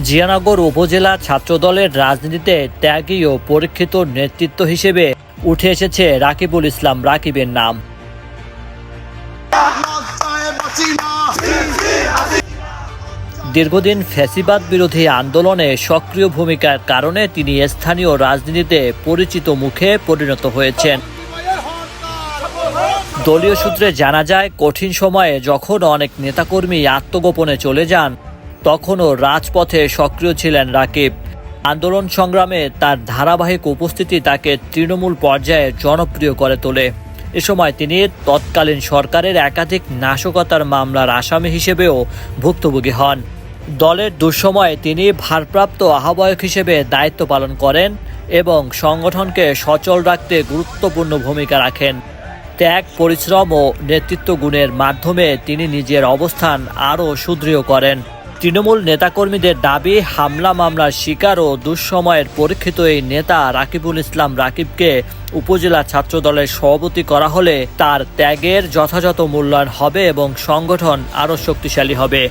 জিয়ানগর উপজেলা ছাত্রদলের রাজনীতিতে ত্যাগী ও পরীক্ষিত নেতৃত্ব হিসেবে উঠে এসেছে রাকিবুল ইসলাম রাকিবের নাম। দীর্ঘদিন ফ্যাসিবাদ বিরোধী আন্দোলনে সক্রিয় ভূমিকার কারণে তিনি স্থানীয় রাজনীতিতে পরিচিত মুখে পরিণত হয়েছেন। দলীয় সূত্রে জানা যায়, কঠিন সময়ে যখন অনেক নেতাকর্মী আত্মগোপনে চলে যান, তখনও রাজপথে সক্রিয় ছিলেন রাকিব। আন্দোলন সংগ্রামে তার ধারাবাহিক উপস্থিতি তাকে তৃণমূল পর্যায়ে জনপ্রিয় করে তোলে। এ সময় তিনি তৎকালীন সরকারের একাধিক নাশকতার মামলার আসামি হিসেবেও ভুক্তভোগী হন। দলের দুঃসময়ে তিনি ভারপ্রাপ্ত আহ্বায়ক হিসেবে দায়িত্ব পালন করেন এবং সংগঠনকে সচল রাখতে গুরুত্বপূর্ণ ভূমিকা রাখেন। ত্যাগ, পরিশ্রম ও নেতৃত্ব গুণের মাধ্যমে তিনি নিজের অবস্থান আরও সুদৃঢ় করেন। তৃণমূল নেতাকর্মীদের দাবি, হামলা মামলার শিকার ও দুঃসময়ের পরীক্ষিত এই নেতা রাকিবুল ইসলাম রাকিবকে উপজেলা ছাত্রদলের সভাপতি করা হলে তার ত্যাগের যথাযথ মূল্যায়ন হবে এবং সংগঠন আরও শক্তিশালী হবে।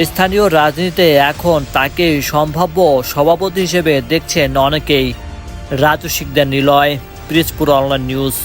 স্থানীয় রাজনীতিতে এখন তাকে সম্ভাব্য সভাপতি হিসেবে দেখছেন অনেকেই। Raju Sikdar Niloy, Pirojpur online news.